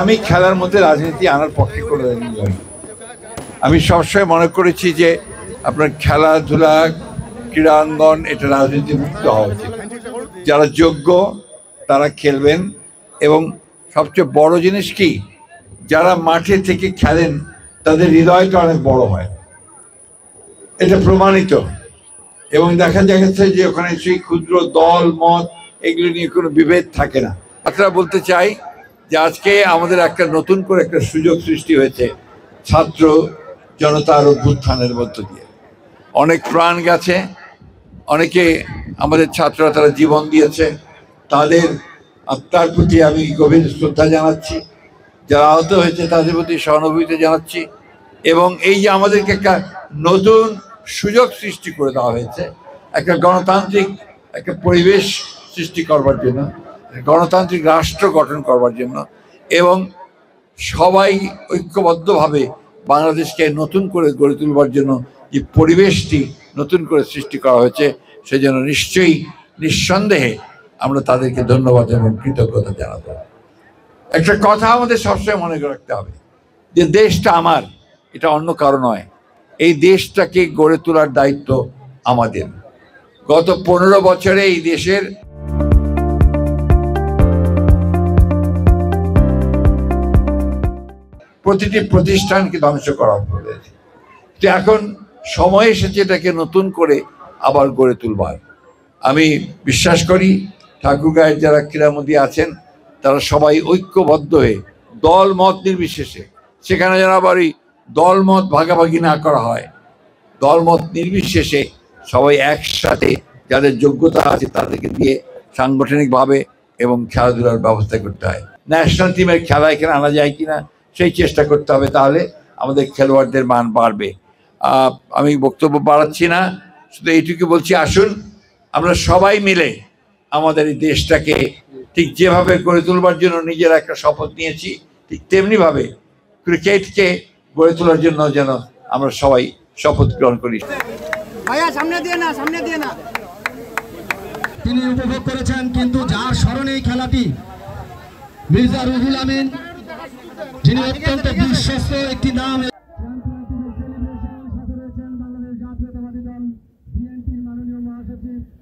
আমি খেলার মধ্যে রাজনীতি আনার পক্ষে করে আমি সবসময় মনে করেছি যে আপনার খেলাধুলা ক্রীড়াঙ্গন এটা রাজনীতি মুক্ত হওয়া উচিত। যারা যোগ্য তারা খেলবেন এবং সবচেয়ে বড় জিনিস কি, যারা মাঠে থেকে খেলেন তাদের হৃদয়টা অনেক বড় হয়, এটা প্রমাণিত। এবং দেখা যাচ্ছে যে ওখানে সেই ক্ষুদ্র দল মত এগুলো নিয়ে কোনো বিভেদ থাকে না। আপনারা বলতে চাই যে আজকে আমাদের একটা নতুন করে একটা সুযোগ সৃষ্টি হয়েছে ছাত্র জনতার অভ্যুত্থানের মধ্য দিয়ে। অনেক প্রাণ গেছে, অনেকে আমাদের ছাত্ররা তারা জীবন দিয়েছে, তাদের আত্মার প্রতি আমি গভীর শ্রদ্ধা জানাচ্ছি। যারা আহত হয়েছে তাদের প্রতি সহানুভূতি জানাচ্ছি। এবং এই যে আমাদেরকে একটা নতুন সুযোগ সৃষ্টি করে দেওয়া হয়েছে একটা গণতান্ত্রিক একটা পরিবেশ সৃষ্টি করবার জন্য, গণতান্ত্রিক রাষ্ট্র গঠন করবার জন্য, এবং সবাই ঐক্যবদ্ধভাবে বাংলাদেশকে নতুন করে গড়ে তুলবার জন্য যে পরিবেশটি নতুন করে সৃষ্টি করা হয়েছে সেজন্য নিশ্চয়ই নিঃসন্দেহে আমরা তাদেরকে ধন্যবাদ এবং কৃতজ্ঞতা জানাবো। একটা কথা আমাদের সবসময় মনে রাখতে হবে যে দেশটা আমার, এটা অন্য কারো নয়। এই দেশটাকে গড়ে তোলার দায়িত্ব আমাদের। গত 15 বছরে এই দেশের প্রতিটি প্রতিষ্ঠানকে ধ্বংস করা হয়েছে। এখন সময় এসেছে এটাকে নতুন করে আবার গড়ে তুলবার। আমি বিশ্বাস করি ঠাকুরগাঁয়ের যারা ক্রীড়ামন্ত্রী আছেন তারা সবাই ঐক্যবদ্ধ হয়ে দল মত নির্বিশেষে, সেখানে যেন আবার এই দল মত ভাগাভাগি না করা হয়, দল মত নির্বিশেষে সবাই একসাথে যাদের যোগ্যতা আছে তাদেরকে দিয়ে সাংগঠনিকভাবে এবং খেলাধুলার ব্যবস্থা করতে হয়। ন্যাশনাল টিমের খেলা এখানে আনা যায় কিনা সেই চেষ্টা করতে হবে, তাহলে আমাদের খেলোয়াড়দের মান বাড়বে। আমি বক্তব্য বাড়াচ্ছি না, শুধু এইটুকু বলছি, আসুন আমরা সবাই মিলে আমাদের এই দেশটাকে ঠিক যেভাবে গড়ে তুলবার জন্য নিজেরা একটা শপথ নিয়েছি, ঠিক তেমনিভাবে ক্রিকেটকে গড়ে তোলার জন্য যেন আমরা সবাই শপথ গ্রহণ করি। তিনি উপভোগ করেছেন, কিন্তু যার স্মরণে এই খেলাটি মির্জা রুহুল আমিন, যিনি অত্যন্ত বিশ্বস্ত একটি নাম।